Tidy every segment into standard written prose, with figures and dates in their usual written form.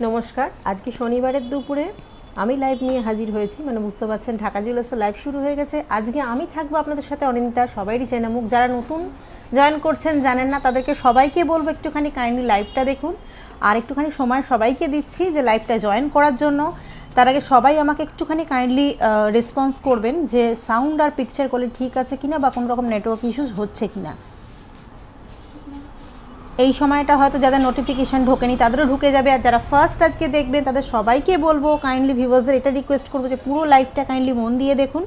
নমস্কার। আজকে শনিবারের দুপুরে আমি লাইভ নিয়ে হাজির হয়েছি, মানে বুঝতে পারছেন ঢাকা জুয়েলার্সের লাইভ শুরু হয়ে গেছে। আজকে আমি থাকবো আপনাদের সাথে, অনিন্দিতা, সবাইরই চেনা মুখ। যারা নতুন জয়েন করছেন, জানেন না, তাদেরকে সবাইকে বলবো একটুখানি কাইন্ডলি লাইভটা দেখুন, আর একটুখানি সময় সবাইকে দিচ্ছি যে লাইভটা জয়েন করার জন্য। তার আগে সবাই আমাকে একটুখানি কাইন্ডলি রেসপন্স করবেন যে সাউন্ড আর পিকচার কোয়ালিটি ঠিক আছে কিনা, বা কোনো রকম নেটওয়ার্ক ইস্যুস হচ্ছে কিনা। এই সময়টা হয়তো যাদের নোটিফিকেশান ঢোকেনি তাদেরও ঢুকে যাবে, আর যারা ফার্স্ট আজকে দেখবেন তাদের সবাইকে বলবো, কাইন্ডলি ভিউয়ার্সদের এটা রিকোয়েস্ট করবো যে পুরো লাইভটা কাইন্ডলি মন দিয়ে দেখুন।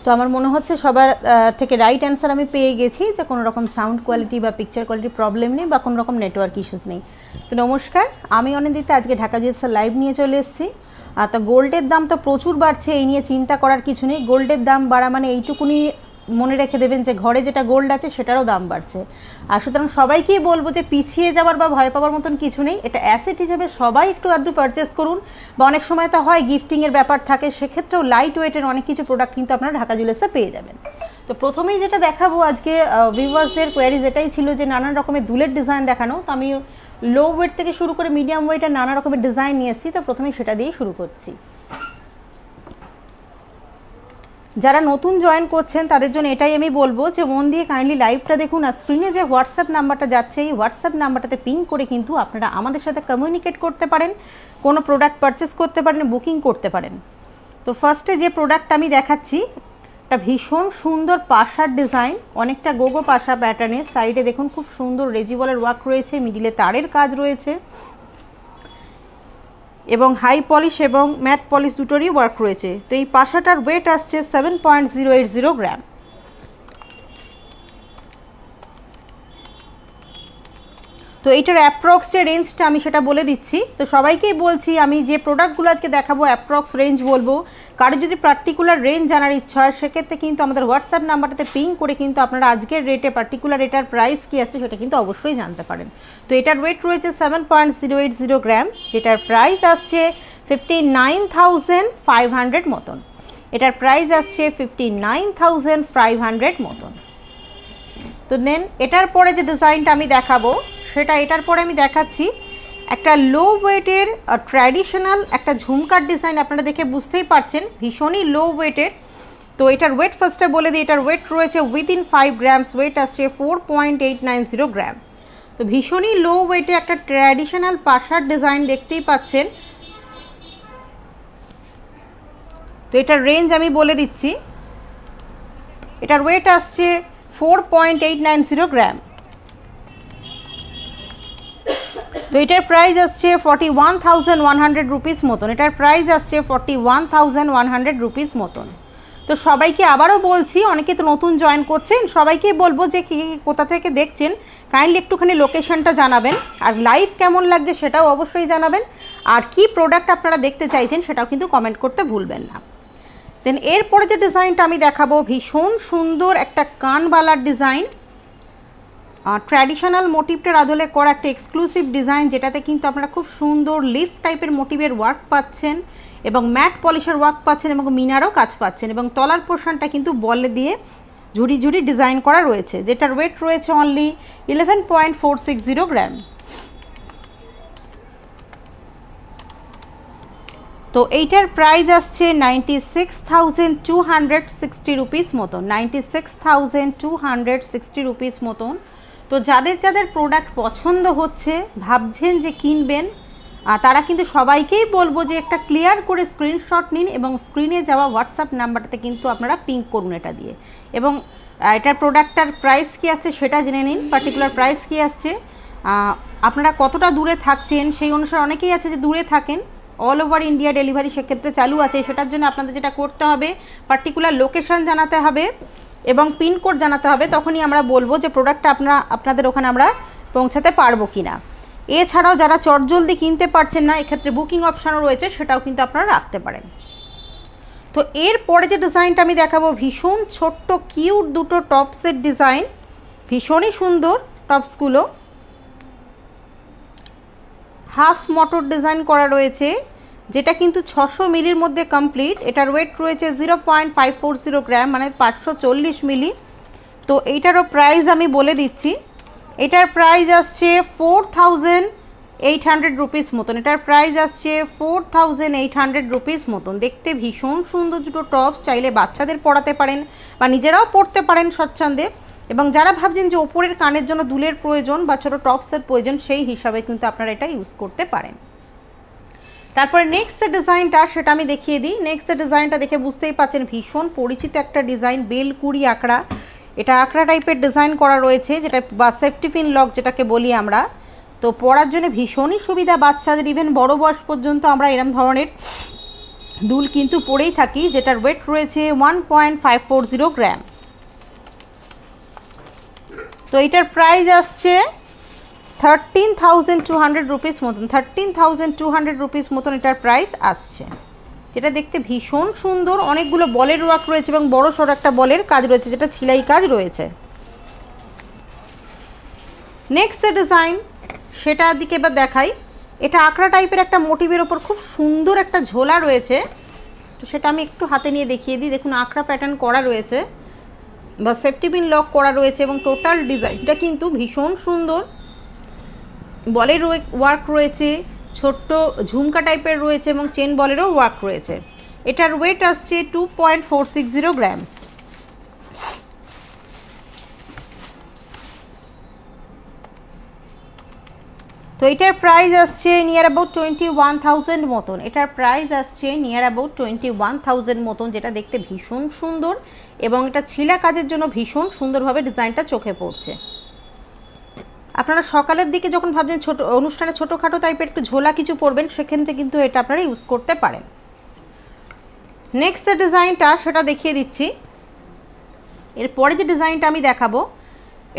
তো আমার মনে হচ্ছে সবার থেকে রাইট অ্যান্সার আমি পেয়ে গেছি যে কোনো রকম সাউন্ড কোয়ালিটি বা পিকচার কোয়ালিটি প্রবলেম নেই, বা কোনো রকম নেটওয়ার্ক ইস্যুস নেই। তো নমস্কার, আমি অনিন্দিতা আজকে ঢাকা জুয়েলার্সের লাইভ নিয়ে চলে এসেছি। তো গোল্ডের দাম তো প্রচুর বাড়ছে, এই নিয়ে চিন্তা করার কিছু নেই। গোল্ডের দাম বাড়া মানে এইটুকুনি মনে রেখে দেবেন যে ঘরে যেটা গোল্ড আছে সেটারও দাম বাড়ছে। আর সুতরাং সবাইকেই বলবো যে পিছিয়ে যাওয়ার বা ভয় পাওয়ার মতন কিছু নেই, এটা অ্যাসেট হিসেবে সবাই একটু আধটু পারচেস করুন। বা অনেক সময় তো হয় গিফটিংয়ের ব্যাপার থাকে, সেক্ষেত্রেও লাইট ওয়েটের অনেক কিছু প্রোডাক্ট কিন্তু আপনারা ঢাকা জুয়েলার্সে পেয়ে যাবেন। তো প্রথমেই যেটা দেখাবো আজকে, ভিউয়ার্সদের কোয়ারিজ এটাই ছিল যে নানান রকমের দুলের ডিজাইন দেখানো। তো আমি লো ওয়েট থেকে শুরু করে মিডিয়াম ওয়েট আর নানা রকমের ডিজাইন নিয়ে এসেছি। তো প্রথমেই সেটা দিয়েই শুরু করছি। যারা নতুন জয়েন করছেন তাদের জন্য এটাই আমি বলবো যে মন দিয়ে কাইন্ডলি লাইভটা দেখুন, আর স্ক্রিনে যে হোয়াটসঅ্যাপ নাম্বারটা যাচ্ছে এই হোয়াটসঅ্যাপ নাম্বারটাতে পিং করে কিন্তু আপনারা আমাদের সাথে কমিউনিকেট করতে পারেন, কোনো প্রোডাক্ট পারচেস করতে পারেন, বুকিং করতে পারেন। তো ফার্স্টে যে প্রোডাক্ট আমি দেখাচ্ছি, একটা ভীষণ সুন্দর পাশার ডিজাইন, অনেকটা গোগো পাশা প্যাটার্নে। সাইডে দেখুন খুব সুন্দর রেজিবলের ওয়ার্ক রয়েছে, মিডিলে তারের কাজ রয়েছে, এবং হাই পলিশ এবং ম্যাট পলিশ দুটোরই ওয়ার্ক রয়েছে। তো এই পাশাটার ওয়েট আসছে 7.080 গ্রাম। তো এইটার অ্যাপ্রক্স যে রেঞ্জটা আমি সেটা বলে দিচ্ছি। তো সবাইকেই বলছি, আমি যে প্রোডাক্টগুলো আজকে দেখাবো অ্যাপ্রক্স রেঞ্জ বলবো। কারো যদি পার্টিকুলার রেঞ্জ জানার ইচ্ছা হয় সেক্ষেত্রে কিন্তু আমাদের হোয়াটসঅ্যাপ নাম্বারটাতে পিং করে কিন্তু আপনারা আজকের রেটে পার্টিকুলার এটার প্রাইস কী আছে সেটা কিন্তু অবশ্যই জানতে পারেন। তো এটার ওয়েট রয়েছে 7.080 গ্রাম, যেটার প্রাইস আসছে 59,500 মতন। এটার প্রাইস আসছে 59,500 মতন। তো দেন এটার পরে যে ডিজাইনটা আমি দেখাবো সেটা, এটার পরে আমি দেখাচ্ছি একটা লো ওয়েটের ট্র্যাডিশনাল একটা ঝুমকার ডিজাইন। আপনারা দেখে বুঝতেই পারছেন ভীষণই লো ওয়েটের। তো এটার ওয়েট ফার্স্টে বলে দিই, এটার ওয়েট রয়েছে উইদিন 5 গ্রামস, ওয়েট আসছে 4.890 গ্রাম। তো ভীষণই লো ওয়েটে একটা ট্র্যাডিশনাল পাশার ডিজাইন দেখতেই পাচ্ছেন। তো এটার রেঞ্জ আমি বলে দিচ্ছি, এটার ওয়েট আসছে 4.890 গ্রাম। তো এটার প্রাইস আসছে 41,100 রুপিস মতন। এটার প্রাইস আসছে 41,100 রুপিস মতন। তো সবাইকে আবারও বলছি, অনেকে তো নতুন জয়েন করছেন, সবাইকে বলবো যে কি কোথা থেকে দেখছেন কাইন্ডলি একটুখানি লোকেশনটা জানাবেন, আর লাইভ কেমন লাগছে সেটাও অবশ্যই জানাবেন, আর কি প্রোডাক্ট আপনারা দেখতে চাইছেন সেটাও কিন্তু কমেন্ট করতে ভুলবেন না। দেন এরপরে যে ডিজাইনটা আমি দেখাবো, ভীষণ সুন্দর একটা কানবালার ডিজাইন, ট্র্যাডিশনাল মোটিভটার আদলে করা একটা এক্সক্লুসিভ ডিজাইন, যেটাতে কিন্তু আপনারা খুব সুন্দর লিফ টাইপের মোটিভের ওয়ার্ক পাচ্ছেন, এবং ম্যাট পলিশের ওয়ার্ক পাচ্ছেন, এবং মিনারও কাজ পাচ্ছেন, এবং তলার পোর্শনটা কিন্তু বলে দিয়ে ঝুড়ি ঝুড়ি ডিজাইন করা রয়েছে, যেটার ওয়েট রয়েছে অনলি 11.460 গ্রাম। তো এইটার প্রাইস আসছে 96,260 রুপিস মতন, 96,260 রুপিস মতন। তো যাদের যাদের প্রোডাক্ট পছন্দ হচ্ছে, ভাবছেন যে কিনবেন, তারা কিন্তু সবাইকেই বলবো যে একটা ক্লিয়ার করে স্ক্রিনশট নিন, এবং স্ক্রিনে যাওয়া হোয়াটসঅ্যাপ নাম্বারটাতে কিন্তু আপনারা পিং করুন এটা দিয়ে, এবং এটার প্রোডাক্টটার প্রাইস কী আসছে সেটা জেনে নিন, পার্টিকুলার প্রাইস কী আসছে, আপনারা কতটা দূরে থাকছেন সেই অনুসারে। অনেকেই আছে যে দূরে থাকেন, অল ওভার ইন্ডিয়া ডেলিভারি সেক্ষেত্রে চালু আছে। সেটার জন্য আপনাদের যেটা করতে হবে, পার্টিকুলার লোকেশন জানাতে হবে এবং পিনকোড জানাতে হবে, তখনই আমরা বলবো যে প্রোডাক্টটা আপনাদের ওখানে আমরা পৌঁছাতে পারবো কি না। এছাড়াও যারা চটজলদি কিনতে পারছেন না, এক্ষেত্রে বুকিং অপশানও রয়েছে, সেটাও কিন্তু আপনারা রাখতে পারেন। তো এরপরে যে ডিজাইনটা আমি দেখাবো, ভীষণ ছোট্ট কিউট দুটো টপসের ডিজাইন, ভীষণই সুন্দর টপসগুলো, হাফ মোটর ডিজাইন করা রয়েছে, যেটা কিন্তু 600 মিলির মধ্যে কমপ্লিট। এটার ওয়েট রয়েছে 0.540 গ্রাম, মানে 540 মিলি। তো এইটারও প্রাইস আমি বলে দিচ্ছি, এটার প্রাইস আসছে 4800 রুপিস মতন। এটার প্রাইস আসছে 4800 রুপিস মতন। দেখতে ভীষণ সুন্দর দুটো টপস, চাইলে বাচ্চাদের পরাতে পারেন বা নিজেরাও পরতে পারেন স্বচ্ছন্দে। এবং যারা ভাবছেন যে ওপরের কানের জন্য দুলের প্রয়োজন বা ছোটো টপসের প্রয়োজন, সেই হিসাবে কিন্তু আপনারা এটা ইউজ করতে পারেন। তারপরে নেক্সট যে ডিজাইনটা সেটা আমি দেখিয়ে দিই। নেক্সট যে ডিজাইনটা দেখে বুঝতেই পারছেন ভীষণ পরিচিত একটা ডিজাইন, বেলকুড়ি আঁকড়া। এটা আঁকড়া টাইপের ডিজাইন করা রয়েছে, যেটা বা সেফটি পিন লক যেটাকে বলি আমরা। তো পরার জন্য ভীষণই সুবিধা, বাচ্চাদের ইভেন বড় বয়স পর্যন্ত আমরা এরম ধরনের দুল কিন্তু পরেই থাকি, যেটার ওয়েট রয়েছে 1.540 গ্রাম। তো এটার প্রাইস আসছে 13,200 রুপিস মতন। 13,200 রুপিস মতন এটার প্রাইস আসছে, যেটা দেখতে ভীষণ সুন্দর। অনেকগুলো বলের ওয়ার্ক রয়েছে এবং বড় সড়ো একটা বলের কাজ রয়েছে, যেটা ছিলাই কাজ রয়েছে। নেক্সট যে ডিজাইন সেটার দিকে এবার দেখাই। এটা আঁকড়া টাইপের একটা মোটিভের ওপর খুব সুন্দর একটা ঝোলা রয়েছে। তো সেটা আমি একটু হাতে নিয়ে দেখিয়ে দিই। দেখুন আঁকড়া প্যাটার্ন করা রয়েছে বা সেফটি পিন লক করা রয়েছে এবং টোটাল ডিজাইনটা কিন্তু ভীষণ সুন্দর। বলের ওয়ার্ক রয়েছে, ছোট্ট ঝুমকা টাইপের রয়েছে এবং চেন বলেরও ওয়ার্ক রয়েছে। এটার ওয়েট আসছে 2.460 গ্রাম। তো এটার প্রাইস আসছে নিয়ার অ্যাবাউট 21,000 মতন। এটার প্রাইস আসছে নিয়ার অ্যাবাউট 21,000 মতন, যেটা দেখতে ভীষণ সুন্দর এবং এটা ছিলা কাজের জন্য ভীষণ সুন্দরভাবে ডিজাইনটা চোখে পড়ছে। আপনারা সকালের দিকে যখন ভাবছেন ছোট অনুষ্ঠানে ছোটোখাটো টাইপের একটু ঝোলা কিছু পরবেন, সেক্ষেত্রে কিন্তু এটা আপনারা ইউজ করতে পারেন। নেক্সট যে ডিজাইনটা সেটা দেখিয়ে দিচ্ছি। এরপরে যে ডিজাইনটা আমি দেখাবো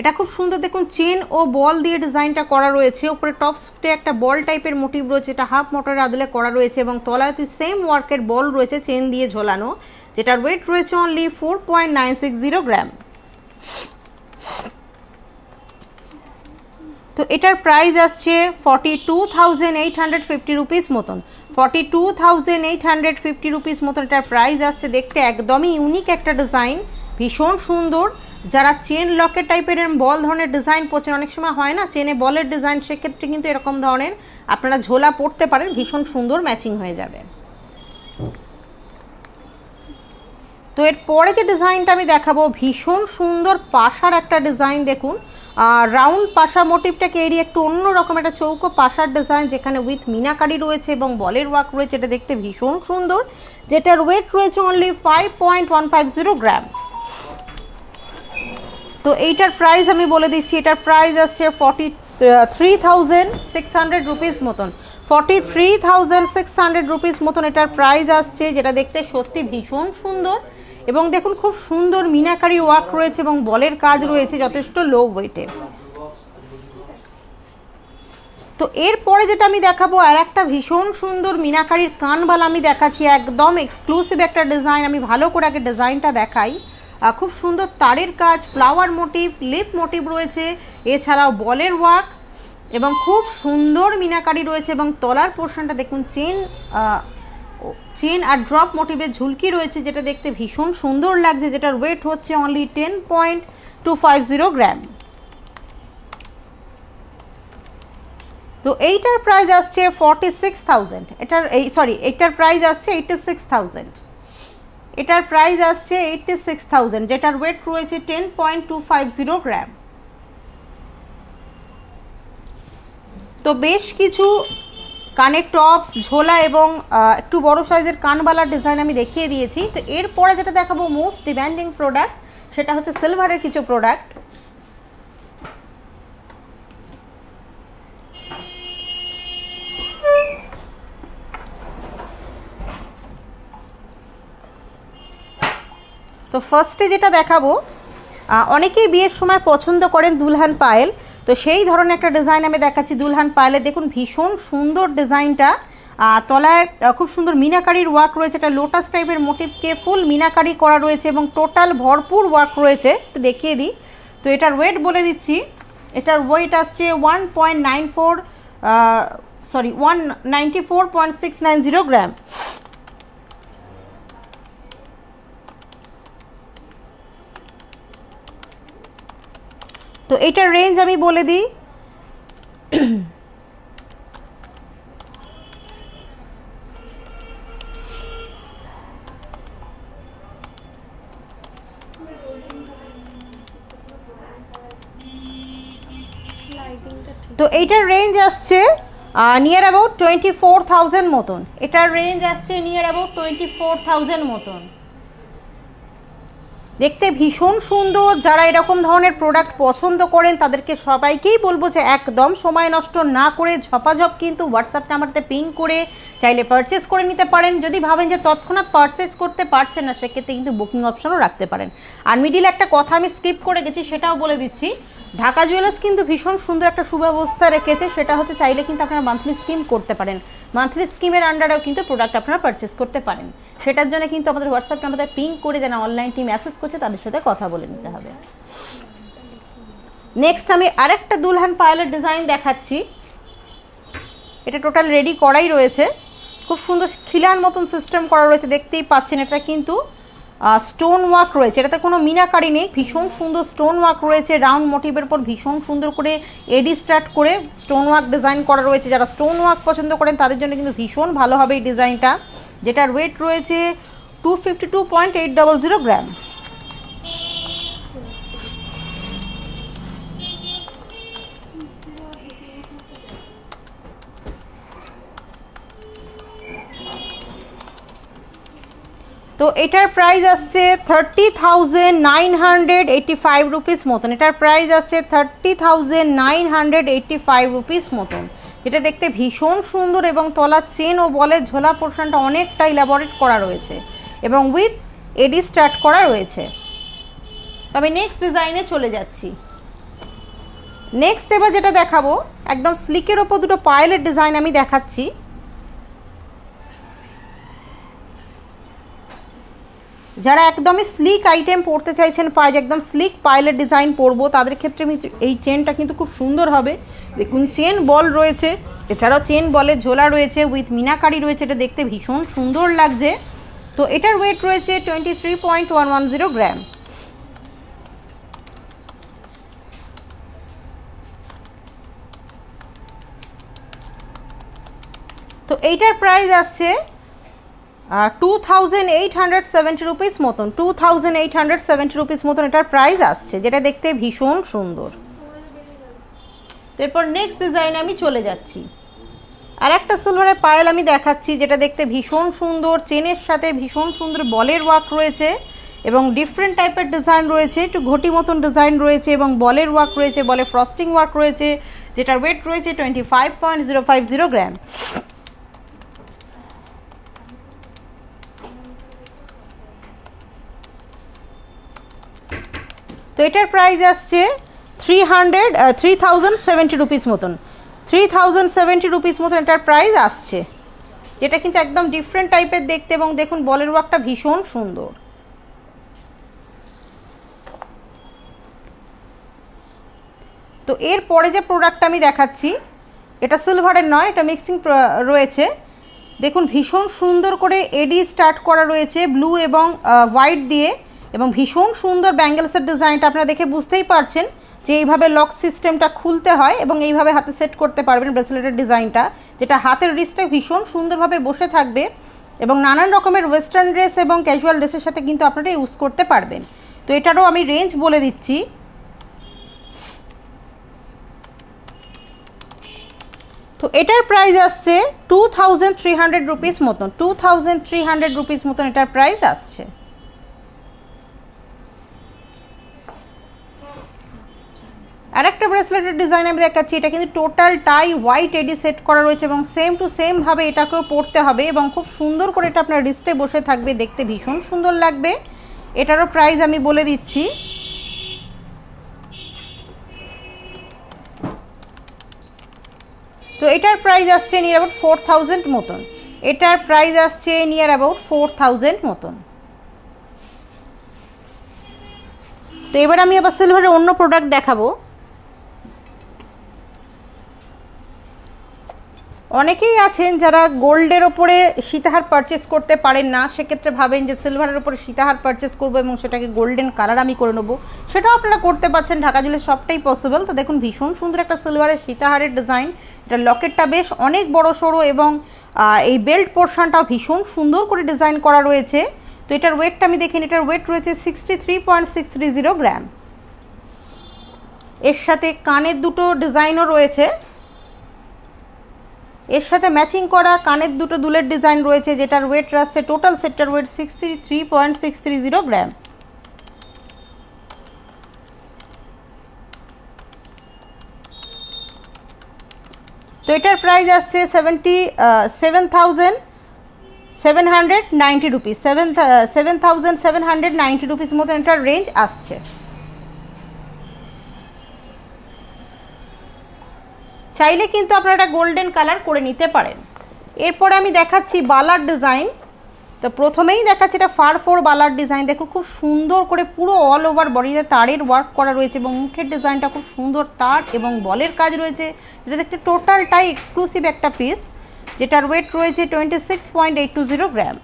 এটা খুব সুন্দর। দেখুন চেন ও বল দিয়ে ডিজাইনটা করা রয়েছে। উপরে টপসে একটা বল টাইপের মোটিভ রয়েছে, এটা হাফ মোটরের আদলে করা রয়েছে এবং তলায় সেম ওয়ার্কের বল রয়েছে চেন দিয়ে ঝোলানো, যেটার ওয়েট রয়েছে অনলি 4.960 গ্রাম। তো এটার প্রাইস আসছে 42,850 রুপিস মতন। 42,850 রুপিস মতন এটার প্রাইস আসছে। দেখতে একদমই ইউনিক একটা ডিজাইন, ভীষণ সুন্দর। যারা চেন লকেট টাইপের বল ধরনের ডিজাইন পড়ছেন, অনেক সময় হয় না চেনে বলের ডিজাইন, সেক্ষেত্রে কিন্তু এরকম ধরনের আপনারা ঝোলা পরতে পারেন, ভীষণ সুন্দর ম্যাচিং হয়ে যাবে। তো এরপরে যে ডিজাইনটা আমি দেখাবো ভীষণ সুন্দর পাশার একটা ডিজাইন। দেখুন রাউন্ড পাশা মোটিভটাকে এড়িয়ে একটু অন্যরকম একটা চৌকো পাশার ডিজাইন, যেখানে উইথ মিনাকারি রয়েছে এবং বলের ওয়ার্ক রয়েছে। এটা দেখতে ভীষণ সুন্দর, যেটার ওয়েট রয়েছে অনলি 5.150 গ্রাম। তো এইটার প্রাইস আমি বলে দিচ্ছি। এটার প্রাইস আসছে 43,600 রুপিস মতন। 43,600 রুপিস মতন এটার প্রাইস আসছে, যেটা দেখতে সত্যি ভীষণ সুন্দর। এবং দেখুন খুব সুন্দর মিনাকারি ওয়ার্ক রয়েছে এবং বলের কাজ রয়েছে যথেষ্ট লো ওয়েটে। তো এরপরে যেটা আমি দেখাবো আর একটা ভীষণ সুন্দর মিনাকারির কানবালা আমি দেখাচ্ছি, একদম এক্সক্লুসিভ একটা ডিজাইন। আমি ভালো করে আগে ডিজাইনটা দেখাই। খুব সুন্দর তারের কাজ, ফ্লাওয়ার মোটিভ, লিপ মোটিভ রয়েছে, এছাড়াও বলের ওয়ার্ক এবং খুব সুন্দর মিনাকারি রয়েছে। এবং তলার পোর্শনটা দেখুন চেন আর ড্রপ মোটিভের ঝুলকি রয়েছে, যেটা দেখতে ভীষণ সুন্দর লাগছে, যেটার ওয়েট হচ্ছে অনলি 10.250 গ্রাম। তো এইটার প্রাইস আসছে 46,000। এইটার প্রাইস আসছে 86,000। এটার প্রাইস আসছে 86,000, যেটার ওয়েট রয়েছে 10.250 গ্রাম। তো বেশ কিছু কানের টপস, ঝোলা এবং একটু বড় সাইজের কানবালার ডিজাইন আমি দেখিয়ে দিয়েছি। তো এরপরে যেটা দেখাবো মোস্ট ডিমান্ডিং প্রোডাক্ট, সেটা হচ্ছে সিলভারের কিছু প্রোডাক্ট। তো ফার্স্টে যেটা দেখাবো, অনেকেই বিয়ের সময় পছন্দ করেন দুলহান পায়েল, তো সেই ধরনের একটা ডিজাইন আমি দেখাচ্ছি দুলহান পায়েলে। দেখুন ভীষণ সুন্দর ডিজাইনটা, তলায় খুব সুন্দর মিনাকারির ওয়ার্ক রয়েছে, একটা লোটাস টাইপের মোটিভকে ফুল মিনাকারি করা রয়েছে এবং টোটাল ভরপুর ওয়ার্ক রয়েছে। একটু দেখিয়ে দিই। তো এটার ওয়েট বলে দিচ্ছি। এটার ওয়েট আসছে 194.690 গ্রাম। তো এটার রেঞ্জ আমি বলে দিই, তো এইটার রেঞ্জ আসছে নিয়ার অ্যাবাউট 24,000 মতন। এটার রেঞ্জ আসছে নিয়ার অ্যাবাউট 24,000 মতন। দেখতে ভীষণ সুন্দর। যারা এরকম ধরনের প্রোডাক্ট পছন্দ করেন তাদেরকে সবাইকেই বলবো যে একদম সময় নষ্ট না করে ঝপাঝপ কিন্তু হোয়াটসঅ্যাপ নাম্বারতে পিং করে চাইলে পারচেস করে নিতে পারেন। যদি ভাবেন যে তৎক্ষণাৎ পারচেস করতে পারছেন না, সেক্ষেত্রে কিন্তু বুকিং অপশনও রাখতে পারেন। আর মিডিলে একটা কথা আমি স্কিপ করে গেছি, সেটাও বলে দিচ্ছি। ঢাকা জুয়েলার্স কিন্তু ভীষণ সুন্দর একটা সুব্যবস্থা রেখেছে, সেটা হচ্ছে চাইলে কিন্তু আপনারা মান্থলি স্কিম করতে পারেন। মান্থলি স্কিমের আন্ডারেও কিন্তু প্রোডাক্ট আপনারা পারচেস করতে পারেন। সেটার জন্য কিন্তু আমাদের হোয়াটসঅ্যাপ নাম্বারে পিং করে যারা অনলাইন টিম অ্যাসেস করছে তাদের সাথে কথা বলে নিতে হবে। নেক্সট আমি আরেকটা দুলহান পায়েলের ডিজাইন দেখাচ্ছি। এটা টোটাল রেডি করাই রয়েছে, খুব সুন্দর খিলান মতন সিস্টেম করা রয়েছে, দেখতেই পাচ্ছেন। এটা কিন্তু স্টোন ওয়ার্ক রয়েছে, এটাতে কোনো মিনাকারি নেই, ভীষণ সুন্দর স্টোন ওয়ার্ক রয়েছে। রাউন্ড মোটিভের পর ভীষণ সুন্দর করে এডি স্টার্ট করে স্টোন ওয়ার্ক ডিজাইন করা রয়েছে। যারা স্টোন ওয়ার্ক পছন্দ করেন তাদের জন্য কিন্তু ভীষণ ভালো হবে এই ডিজাইনটা, যেটার ওয়েট রয়েছে 252.800 গ্রাম। তো এটার প্রাইস আসছে 30,985 রুপিস মতন। এটার প্রাইস আসছে 30,985 রুপিস মতন, যেটা দেখতে ভীষণ সুন্দর এবং তলার চেন ও বলের ঝোলা পোর্শনটা অনেকটা ইলাবোরেট করা রয়েছে এবং উইথ এডি স্টার্ট করা রয়েছে। তো আমি নেক্সট ডিজাইনে চলে যাচ্ছি। নেক্সট এবার যেটা দেখাবো একদম স্লিকের ওপর দুটো পায়েলের ডিজাইন আমি দেখাচ্ছি। যারা একদমই স্লিক আইটেম পরতে চাইছেন, পায়ে একদম স্লিক পায়েলের ডিজাইন পরবো, তাদের ক্ষেত্রে এই চেনটা কিন্তু খুব সুন্দর হবে। দেখুন চেন বল রয়েছে, এছাড়াও চেন বলের ঝোলা রয়েছে, উইথ মিনাকারি রয়েছে, এটা দেখতে ভীষণ সুন্দর লাগছে। তো এটার ওয়েট রয়েছে 23.110 গ্রাম। তো এইটার প্রাইস আসছে 2,870 রুপিস মতন, 2,870 রুপিস মতন এটার প্রাইস আসছে, যেটা দেখতে ভীষণ সুন্দর। এরপর নেক্সট ডিজাইনে আমি চলে যাচ্ছি। আর একটা সিলভারের পায়েল আমি দেখাচ্ছি, যেটা দেখতে ভীষণ সুন্দর, চেনের সাথে ভীষণ সুন্দর বলের ওয়ার্ক রয়েছে এবং ডিফারেন্ট টাইপের ডিজাইন রয়েছে, একটু ঘটি মতন ডিজাইন রয়েছে এবং বলের ওয়ার্ক রয়েছে, বলে ফ্রস্টিং ওয়ার্ক রয়েছে, যেটার ওয়েট রয়েছে 25.050 গ্রাম। তো এটার প্রাইস আসছে 3,070 রুপিস মতন, 3,070 রুপিস মতন এটার প্রাইস আসছে, যেটা কিন্তু একদম ডিফারেন্ট টাইপের দেখতে এবং দেখুন বলের ওয়ার্কটা ভীষণ সুন্দর। তো এরপরে যে প্রোডাক্টটা আমি দেখাচ্ছি এটা সিলভারের নয়, এটা মিক্সিং রয়েছে। দেখুন ভীষণ সুন্দর করে এডি স্টার্ট করা রয়েছে ব্লু এবং হোয়াইট দিয়ে, এবং ভীষণ সুন্দর ব্যাঙ্গেলসের ডিজাইনটা আপনারা দেখে বুঝতেই পারছেন যে এইভাবে লক সিস্টেমটা খুলতে হয় এবং এইভাবে হাতে সেট করতে পারবেন ব্রেসলেটের ডিজাইনটা, যেটা হাতের রিস্টটা ভীষণ সুন্দরভাবে বসে থাকবে এবং নানান রকমের ওয়েস্টার্ন ড্রেস এবং ক্যাজুয়াল ড্রেসের সাথে কিন্তু আপনারা ইউজ করতে পারবেন। তো এটারও আমি রেঞ্জ বলে দিচ্ছি। তো এটার প্রাইস আসছে 2,300 রুপিস মতন, 2,300 রুপিস মতন এটার প্রাইস আসছে। আর একটা ব্রেসলেটের ডিজাইন আমি দেখাচ্ছি, এটা কিন্তু টোটাল টাই হোয়াইট এডি সেট করা রয়েছে এবং সেম টু সেম ভাবে এটাকেও পরতে হবে এবং খুব সুন্দর করে এটা আপনার রিস্টে বসে থাকবে, দেখতে ভীষণ সুন্দর লাগবে। এটারও প্রাইস আমি বলে দিচ্ছি। তো এটার প্রাইস আসছে নিয়ার অ্যাবাউট 4,000 মতন, এটার প্রাইস আসছে নিয়ার অ্যাবাউট 4,000 মতন। তো এবার আমি আবার সিলভারের অন্য প্রোডাক্ট দেখাবো। অনেকেই আছেন যারা গোল্ডের ওপরে সীতাহার পারচেস করতে পারেন না, সেক্ষেত্রে ভাবেন যে সিলভারের ওপরে সীতাহার পারচেস করবো এবং সেটাকে গোল্ডেন কালার আমি করে নেবো, সেটাও আপনারা করতে পারছেন। ঢাকা জুয়েলার্স সবটাই পসিবল। তো দেখুন ভীষণ সুন্দর একটা সিলভারের সীতাহারের ডিজাইন, এটা লকেটটা বেশ অনেক বড় সড়ো এবং এই বেল্ট পোর্শনটাও ভীষণ সুন্দর করে ডিজাইন করা রয়েছে। তো এটার ওয়েটটা আমি দেখেন, এটার ওয়েট রয়েছে 63.630 গ্রাম। এর সাথে কানের দুটো ডিজাইনও রয়েছে, এর সাথে ম্যাচিং করা কানের দুটো দুলের ডিজাইন রয়েছে, যেটার ওয়েট আসছে টোটাল সেটটার ওয়েট 63.630 গ্রাম। তো এটার প্রাইস আসছে 7,790 রুপিস, 7,790 রুপিস মতন এটার রেঞ্জ আসছে। চাইলে কিন্তু আপনারা এটা গোল্ডেন কালার করে নিতে পারেন। এরপরে আমি দেখাচ্ছি বালার ডিজাইন। তো প্রথমেই দেখাচ্ছি এটা ফার 4 বালার ডিজাইন। দেখো খুব সুন্দর করে পুরো অল ওভার বডিতে তারের ওয়ার্ক করা রয়েছে এবং মুখের ডিজাইনটা খুব সুন্দর তার এবং বলের কাজ রয়েছে। এটা দেখতে টোটালটাই এক্সক্লুসিভ একটা পিস, যেটার ওয়েট রয়েছে 26.820 গ্রাম।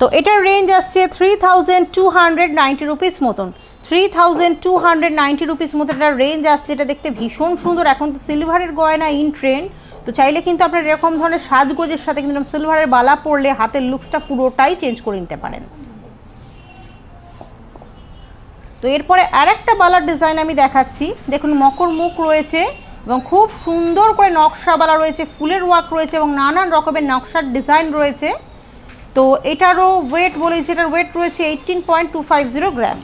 তো এটার রেঞ্জ আসছে 3,290 রুপিস মতন, 3,290 রুপিস মতো এটার রেঞ্জ আসছে। এটা দেখতে ভীষণ সুন্দর। এখন তো সিলভারের গয়না ইন ট্রেন্ড, তো চাইলে কিন্তু আপনার এরকম ধরনের সাজগোজের সাথে কিন্তু সিলভারের বালা পরলে হাতের লুকসটা পুরোটাই চেঞ্জ করে নিতে পারেন। তো এরপরে আরেকটা বালার ডিজাইন আমি দেখাচ্ছি। দেখুন মকর মুখ রয়েছে এবং খুব সুন্দর করে নকশা বালা রয়েছে, ফুলের ওয়ার্ক রয়েছে এবং নানান রকমের নকশার ডিজাইন রয়েছে। তো এটারও ওয়েট বলেছি, এটার ওয়েট রয়েছে 18.250 গ্রাম।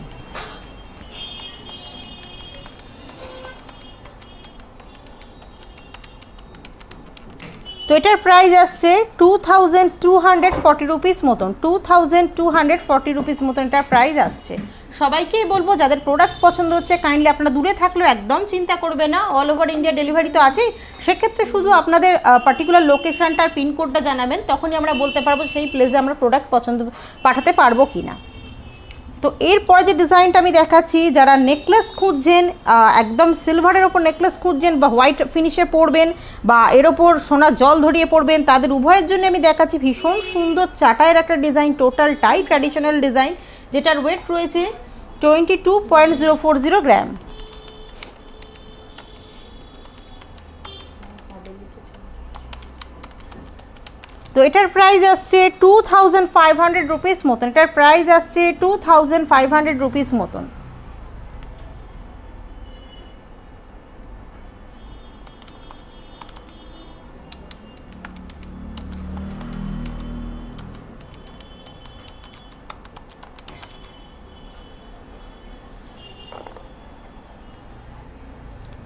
তো এটার প্রাইস আসছে 2,240 রুপিস মতন, 2,240 রুপিস মতন এটার প্রাইস আসছে। সবাইকেই বলবো যাদের প্রোডাক্ট পছন্দ হচ্ছে কাইন্ডলি আপনারা দূরে থাকলেও একদম চিন্তা করবে না, অল ওভার ইন্ডিয়া ডেলিভারি তো আছেই। সেক্ষেত্রে শুধু আপনাদের পার্টিকুলার লোকেশনটার পিনকোডটা জানাবেন, তখনই আমরা বলতে পারবো সেই প্লেসে আমরা প্রোডাক্ট পছন্দ পাঠাতে পারবো কি না। তো এরপরে যে ডিজাইনটা আমি দেখাচ্ছি, যারা নেকলেস খুঁজছেন, একদম সিলভারের ওপর নেকলেস খুঁজছেন বা হোয়াইট ফিনিশে পরবেন বা এর ওপর সোনার জল ধরিয়ে পরবেন, তাদের উভয়ের জন্য আমি দেখাচ্ছি ভীষণ সুন্দর চাটায়ের একটা ডিজাইন, টোটালটাই ট্র্যাডিশনাল ডিজাইন, যেটার ওয়েট রয়েছে 22.040 গ্রাম। তো এটার প্রাইস আসছে 2,500 রুপিস মতন, এটার প্রাইস আসছে 2,500 রুপিস মতন।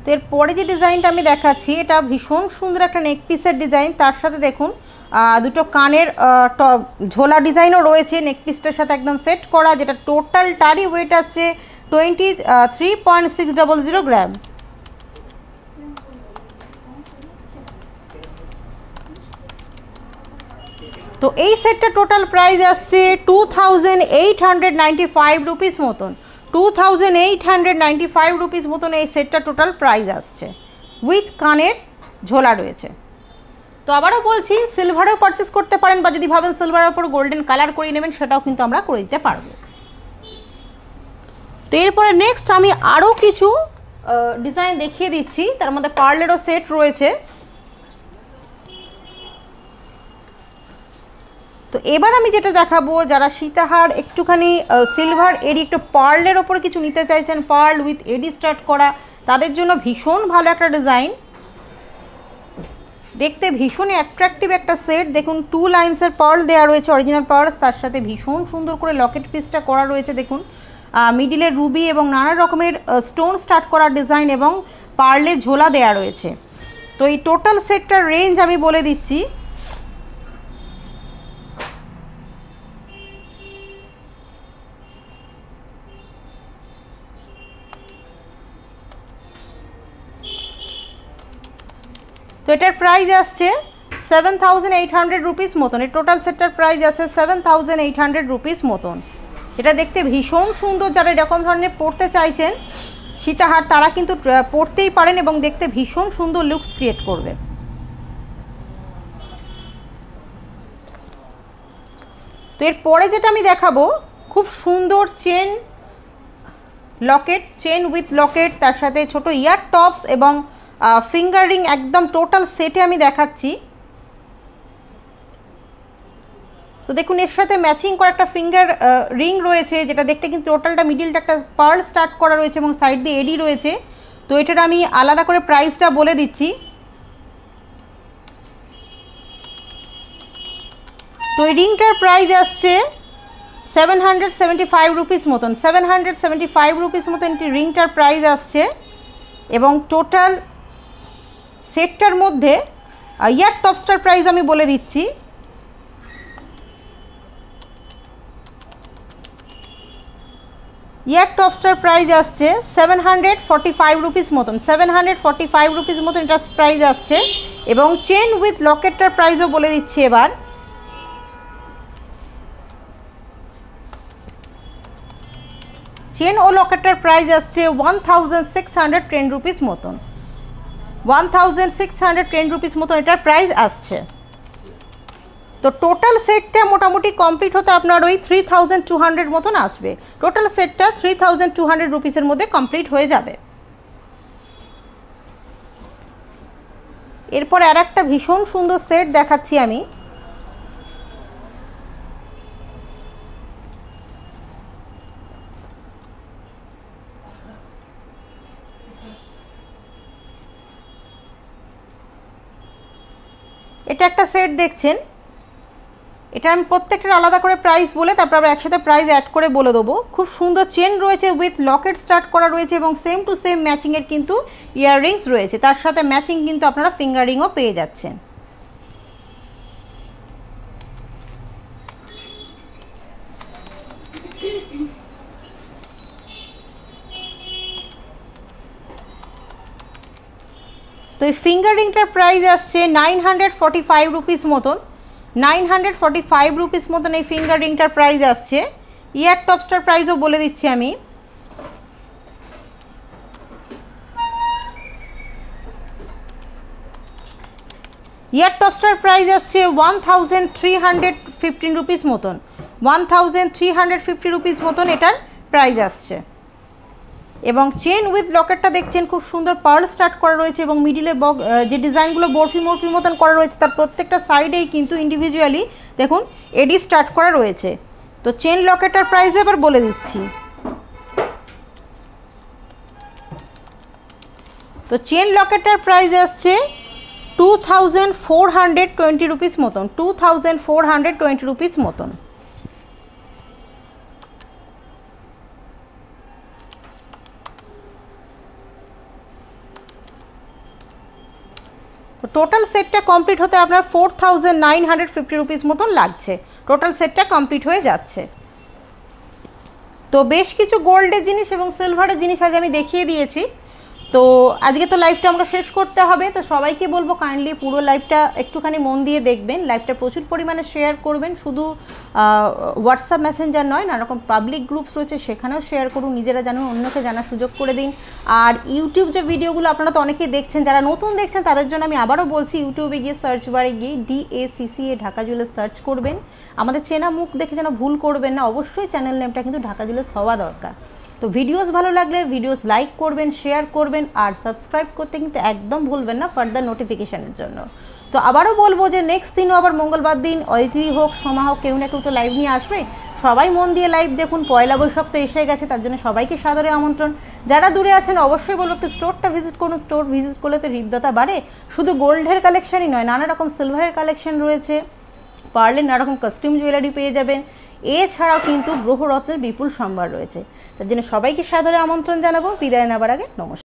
তো এরপরে যে ডিজাইনটা আমি দেখাচ্ছি, এটা ভীষণ সুন্দর একটা নেক পিসের ডিজাইন, তার সাথে দেখুন দুটো কানের ঝোলা ডিজাইনও রয়েছে নেক পিসটার সাথে একদম সেট করা, যেটা টোটালটারই ওয়েট আছে 23.600 গ্রাম। তো এই সেটটা টোটাল প্রাইস আসছে 2,895 রুপিস মতন, 2,895 রুপিস মতন এই সেটটা টোটাল প্রাইস আসছে, উইথ কানের ঝোলা রয়েছে। তো আবারও বলছি, সিলভারেও পারচেস করতে পারেন বা যদি ভাবেন সিলভারের ওপর গোল্ডেন কালার করে নেবেন, সেটাও কিন্তু আমরা করে দিতে পারবো। তো এরপরে নেক্সট আমি আরও কিছু ডিজাইন দেখিয়ে দিচ্ছি, তার মধ্যে পার্লেরও সেট রয়েছে। তো এবার আমি যেটা দেখাবো, যারা সীতাহার একটুখানি সিলভার এডি একটু পার্লের ওপরে কিছু নিতে চাইছেন, পার্ল উইথ এডি স্টার্ট করা, তাদের জন্য ভীষণ ভালো একটা ডিজাইন, দেখতে ভীষণই অ্যাট্রাকটিভ একটা সেট। দেখুন 2 লাইন্সের পার্ল দেওয়া রয়েছে, অরিজিনাল পার্ল, তার সাথে ভীষণ সুন্দর করে লকেট পিসটা করা রয়েছে। দেখুন মিডিলে রুবি এবং নানা রকমের স্টোন স্টার্ট করা ডিজাইন এবং পার্লে ঝোলা দেওয়া রয়েছে। তো এই টোটাল সেটটার রেঞ্জ আমি বলে দিচ্ছি, তো এটার প্রাইস আসছে 7,800 রুপিস মতন, এই টোটাল সেটটার প্রাইস আছে 7,800 রুপিস মতন। এটা দেখতে ভীষণ সুন্দর। যারা এরকম ধরনের পরতে চাইছেন সীতাহার তারা কিন্তু পরতেই পারেন এবং দেখতে ভীষণ সুন্দর লুকস ক্রিয়েট করবে। তো এরপরে যেটা আমি দেখাবো খুব সুন্দর chain Locket, chain with Locket, তার সাথে ছোট ইয়ার টপস এবং ফিঙ্গার রিং, একদম টোটাল সেটে আমি দেখাচ্ছি। তো দেখুন এর সাথে ম্যাচিং করা একটা ফিঙ্গার রিং রয়েছে, যেটা দেখতে কিন্তু টোটালটা মিডিলটা একটা পার্ল স্টার্ট করা রয়েছে এবং সাইড দিয়ে এডি রয়েছে। তো এটার আমি আলাদা করে প্রাইসটা বলে দিচ্ছি। তো এই রিংটার প্রাইস আসছে 775 রুপিস মতন, 775 রুপিস মতন এটি রিংটার প্রাইস আসছে। এবং টোটাল সেটটার মধ্যে ইয়ার টপসটার প্রাইস আমি বলে দিচ্ছি। ইয়ার টপসটার প্রাইস আসছে 745 রুপিস মতন, 745 রুপিস মতন এটা প্রাইস আসছে। এবং চেন উইথ লকেটটার প্রাইসও বলে দিচ্ছি এবার। চেন ও লকেটটার প্রাইস আসছে 1610 রুপিস মতন, 1610 রুপিস মতন এটার প্রাইস আসছে। তো টোটাল সেটটা মোটামুটি কমপ্লিট হতে আপনার ওই 3200 মতন আসবে। টোটাল সেটটা 3200 রুপিসের মধ্যে কমপ্লিট হয়ে যাবে। এরপর আর একটা ভীষণ সুন্দর সেট দেখাচ্ছি আমি। এটা একটা সেট দেখছেন, এটা আমি প্রত্যেকটার আলাদা করে প্রাইস বলে তারপর আমরা একসাথে প্রাইস অ্যাড করে বলে দেবো। খুব সুন্দর চেন রয়েছে উইথ লকেট স্টার্ট করা রয়েছে এবং সেম টু সেম ম্যাচিংয়ের কিন্তু ইয়াররিংস রয়েছে, তার সাথে ম্যাচিং কিন্তু আপনারা ফিঙ্গার রিংও পেয়ে যাচ্ছেন। তো এই ফিঙ্গার রিংটার প্রাইস আসছে 945 রুপিস মতন, 945 রুপিস মতন এই ফিঙ্গার রিংটার প্রাইস আসছে। ইয়ার টপসটার প্রাইসও বলে দিচ্ছি আমি। ইয়ার টপসটার প্রাইস আসছে 1315 রুপিস মতন, 1350 রুপিস মতন এটার প্রাইস আসছে। এবং চেন উইথ লকেটটা দেখছেন খুব সুন্দর পার্ল স্টার্ট করা রয়েছে এবং মিডিলে যে ডিজাইনগুলো বরফি মরফি মতন করা রয়েছে তার প্রত্যেকটা সাইডেই কিন্তু ইন্ডিভিজুয়ালি দেখুন এডি স্টার্ট করা রয়েছে। তো চেন লকেটটার প্রাইস এবার বলে দিচ্ছি। তো চেন লকেটটার প্রাইস আসছে 2420 রুপিস মতন, 2420 রুপিস মতন। তো টোটাল সেটটা কমপ্লিট হতে আপনার 4950 রুপিস মতন লাগছে, টোটাল সেটটা কমপ্লিট হয়ে যাচ্ছে। তো বেশ কিছু গোল্ডের জিনিস এবং সিলভারের জিনিস আজ আমি দেখিয়ে দিয়েছি। তো আজকে তো লাইভটা আমাকে শেষ করতে হবে, তো সবাইকে বলবো কাইন্ডলি পুরো লাইভটা একটুখানি মন দিয়ে দেখবেন, লাইভটা প্রচুর পরিমাণে শেয়ার করবেন। শুধু হোয়াটসঅ্যাপ মেসেঞ্জার নয়, নানা রকম পাবলিক গ্রুপস রয়েছে সেখানেও শেয়ার করুন, নিজেরা জানুন, অন্যকে জানার সুযোগ করে দিন। আর ইউটিউব যে ভিডিওগুলো আপনারা তো অনেকেই দেখছেন, যারা নতুন দেখছেন তাদের জন্য আমি আবারও বলছি, ইউটিউবে গিয়ে সার্চ বারে গিয়ে DACCA ঢাকা জুয়েলার্স সার্চ করবেন। আমাদের চেনা মুখ দেখে যেন ভুল করবেন না, অবশ্যই চ্যানেল নেমটা কিন্তু ঢাকা জুয়েলার্স হওয়া দরকার। তো ভিডিওস ভালো লাগলে ভিডিওস লাইক করবেন, শেয়ার করবেন আর সাবস্ক্রাইব করতে কিন্তু একদম ভুলবেন না ফার্দার নোটিফিকেশানের জন্য। তো আবারও বলবো যে নেক্সট দিনও আবার মঙ্গলবার দিন অতিথি হোক সোমা হোক কেউ না কেউ তো লাইভ নিয়ে আসবে, সবাই মন দিয়ে লাইভ দেখুন। পয়লা বৈশাখ তো এসে গেছে, তার জন্য সবাইকে সাদরে আমন্ত্রণ। যারা দূরে আছেন অবশ্যই বলবো একটু স্টোরটা ভিজিট করুন, স্টোর ভিজিট করলে তো হৃদ্যতা বাড়ে। শুধু গোল্ডের কালেকশনই নয়, নানা রকম সিলভারের কালেকশন রয়েছে, পার্লের নানা রকম কাস্টম জুয়েলারি পেয়ে যাবেন, এছাড়াও কিন্তু গ্রহরত্নের বিপুল সম্ভার রয়েছে। তার জন্য সবাইকে সাদরে আমন্ত্রণ জানাবো। বিদায় নেবার আগে নমস্কার।